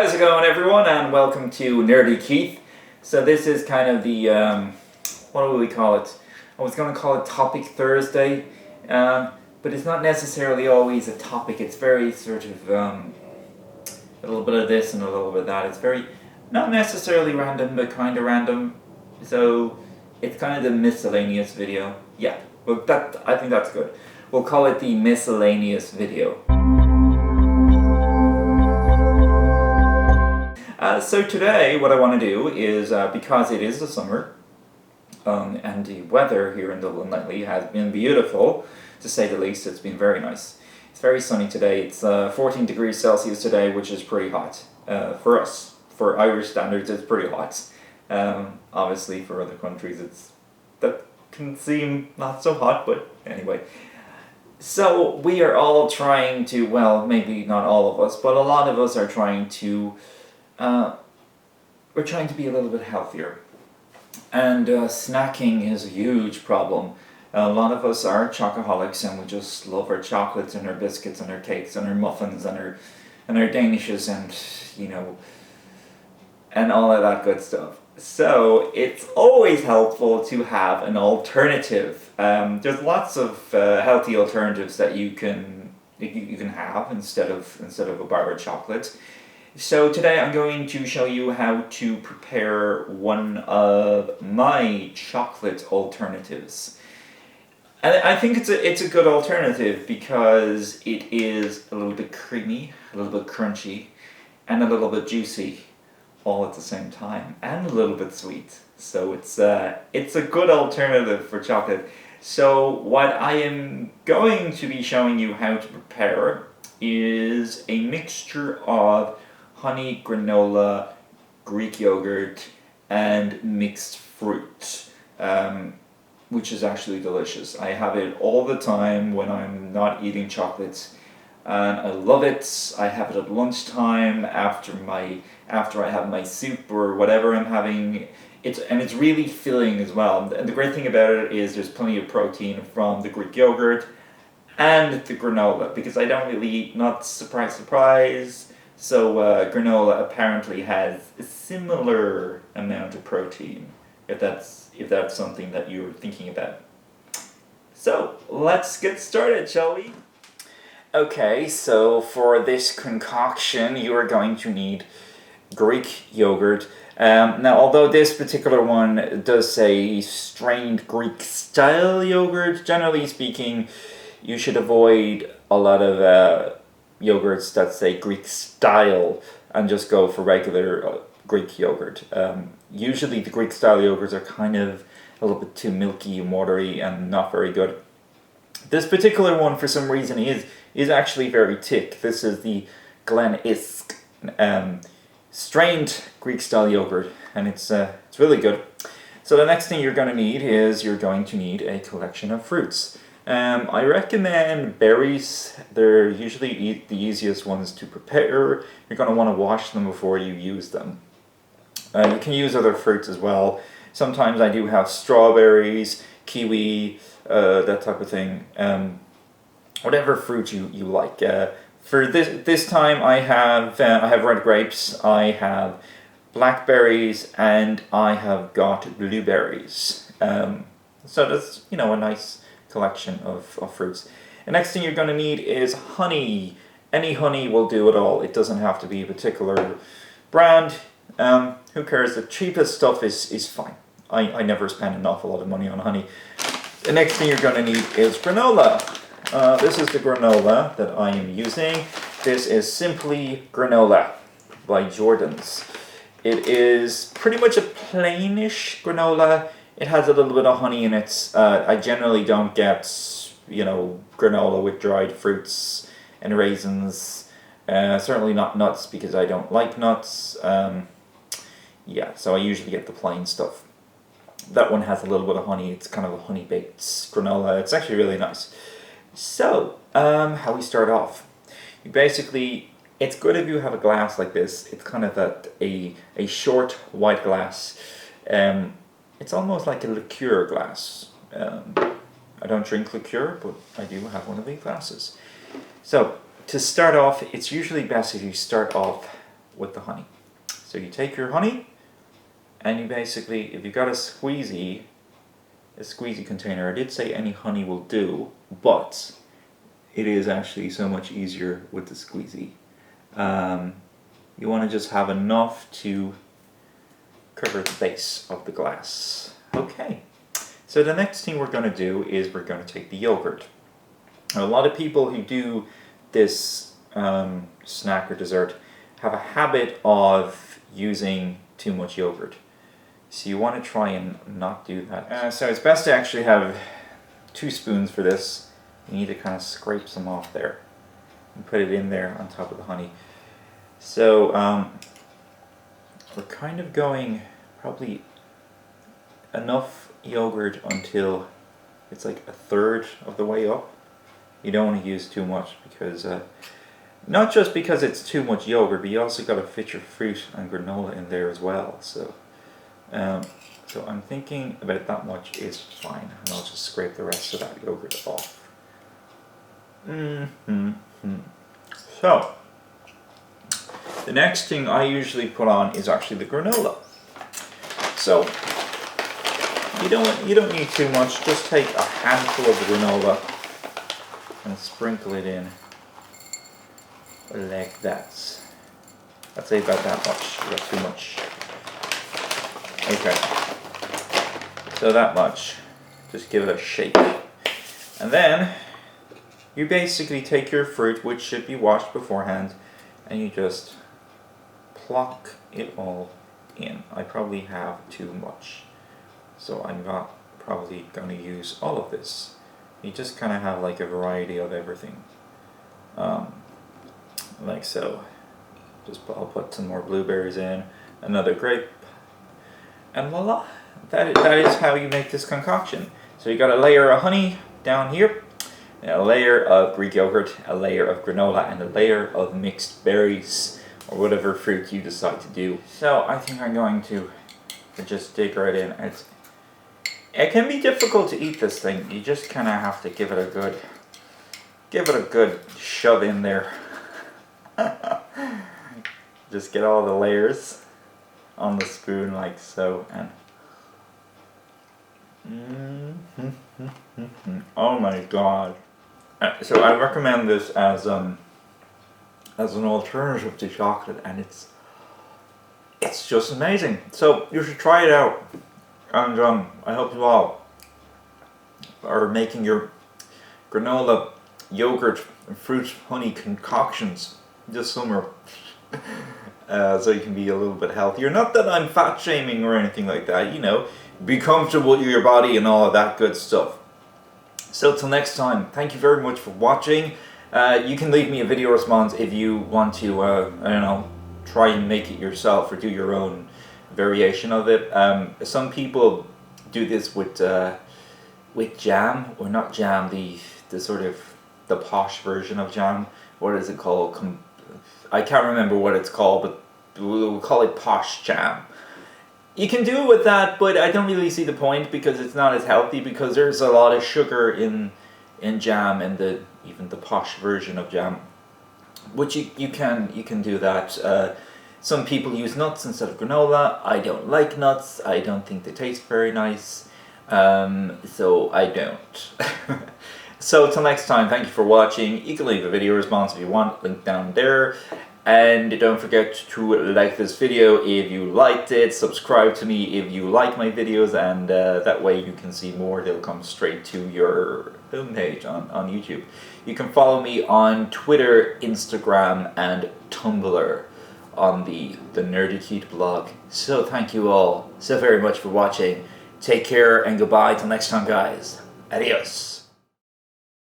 How's it going, everyone, and welcome to Nerdy Keith. So this is kind of the, what do we call it? I was going to call it Topic Thursday, but it's not necessarily always a topic. It's very sort of a little bit of this and a little bit of that. It's very, not necessarily random, but kind of random. So it's kind of the miscellaneous video. Yeah, well, I think that's good. We'll call it the miscellaneous video. So today what I want to do is, because it is the summer, and the weather here in Dublin lately has been beautiful, to say the least. It's been very nice. It's very sunny today. It's 14 degrees Celsius today, which is pretty hot for us. For Irish standards, it's pretty hot. Obviously for other countries that can seem not so hot, but anyway. So we are all trying to, well, maybe not all of us, but a lot of us are trying to we're trying to be a little bit healthier, and snacking is a huge problem. A lot of us are chocoholics, and we just love our chocolates and our biscuits and our cakes and our muffins and our danishes and and all of that good stuff. So it's always helpful to have an alternative. There's lots of healthy alternatives that you can have instead of a bar of chocolate. So today I'm going to show you how to prepare one of my chocolate alternatives. And I think it's a good alternative because it is a little bit creamy, a little bit crunchy, and a little bit juicy all at the same time, and a little bit sweet. So it's a good alternative for chocolate. So what I am going to be showing you how to prepare is a mixture of honey, granola, Greek yogurt, and mixed fruit, which is actually delicious. I have it all the time when I'm not eating chocolates, and I love it. I have it at lunchtime after I have my soup or whatever I'm having. It's really filling as well. And the great thing about it is there's plenty of protein from the Greek yogurt and the granola, because I don't really eat nuts, surprise. So granola apparently has a similar amount of protein, if that's something that you're thinking about. So let's get started, shall we? Okay, so for this concoction you are going to need Greek yogurt. Now, although this particular one does say strained Greek style yogurt, generally speaking you should avoid a lot of yogurts that say Greek style and just go for regular Greek yogurt. Usually the Greek style yogurts are kind of a little bit too milky and watery and not very good. This particular one, for some reason, is actually very thick. This is the Glen Isk strained Greek style yogurt, and it's really good. So the next thing you're going to need is a collection of fruits. I recommend berries. They're usually the easiest ones to prepare. You're going to want to wash them before you use them. You can use other fruits as well. Sometimes I do have strawberries, kiwi, that type of thing. Whatever fruit you like. For this time I have red grapes, I have blackberries, and I have got blueberries. So that's a nice collection of fruits. The next thing you're going to need is honey. Any honey will do it all. It doesn't have to be a particular brand. Who cares? The cheapest stuff is fine. I never spend an awful lot of money on honey. The next thing you're going to need is granola. This is the granola that I am using. This is Simply Granola by Jordan's. It is pretty much a plainish granola. It has a little bit of honey in it. I generally don't get, granola with dried fruits and raisins. Certainly not nuts, because I don't like nuts. So I usually get the plain stuff. That one has a little bit of honey. It's kind of a honey-baked granola. It's actually really nice. So, how we start off. It's good if you have a glass like this. It's kind of a short white glass. It's almost like a liqueur glass. I don't drink liqueur, but I do have one of these glasses. So, to start off, it's usually best if you start off with the honey. So you take your honey, and you basically, if you've got a squeezy container, I did say any honey will do, but it is actually so much easier with the squeezy. You want to just have enough to cover the base of the glass. Okay, so the next thing we're going to do is we're going to take the yogurt. Now, a lot of people who do this snack or dessert have a habit of using too much yogurt. So you want to try and not do that. So it's best to actually have 2 spoons for this. You need to kind of scrape some off there and put it in there on top of the honey. So we're kind of going probably enough yogurt until it's like 1/3 of the way up. You don't want to use too much because not just because it's too much yogurt, but you also got to fit your fruit and granola in there as well. So so I'm thinking about that much is fine, and I'll just scrape the rest of that yogurt off. So the next thing I usually put on is actually the granola. So you don't need too much. Just take a handful of the granola and sprinkle it in like that. I'd say about that much. You got too much. Okay. So that much. Just give it a shake. And then you basically take your fruit, which should be washed beforehand, and you just plonk it all in. I probably have too much, so I'm not probably going to use all of this. You just kind of have like a variety of everything, like so. I'll put some more blueberries in, another grape, and voila! That is how you make this concoction. So you got a layer of honey down here, a layer of Greek yogurt, a layer of granola, and a layer of mixed berries, or whatever fruit you decide to do. So I think I'm going to just dig right in. It can be difficult to eat this thing. You just kind of have to give it a good shove in there. Just get all the layers on the spoon like so, and oh my god. So I recommend this as an alternative to chocolate, and it's just amazing. So you should try it out, and I hope you all are making your granola, yogurt, and fruit honey concoctions this summer, so you can be a little bit healthier. Not that I'm fat shaming or anything like that, you know, be comfortable with your body and all of that good stuff. So till next time, thank you very much for watching. You can leave me a video response if you want to, I don't know, try and make it yourself or do your own variation of it. Some people do this with jam, or not jam, the sort of the posh version of jam. What is it called? I can't remember what it's called, but we'll call it posh jam. You can do it with that, but I don't really see the point because it's not as healthy, because there's a lot of sugar in jam and even the posh version of jam. Which you can do that. Some people use nuts instead of granola. I don't like nuts. I don't think they taste very nice. So I don't. So till next time, thank you for watching. You can leave a video response if you want, link down there. And don't forget to like this video if you liked it, subscribe to me if you like my videos, and that way you can see more. They'll come straight to your homepage on YouTube. You can follow me on Twitter, Instagram, and Tumblr on the Nerdy Cute blog. So thank you all so very much for watching. Take care and goodbye till next time, guys. Adios.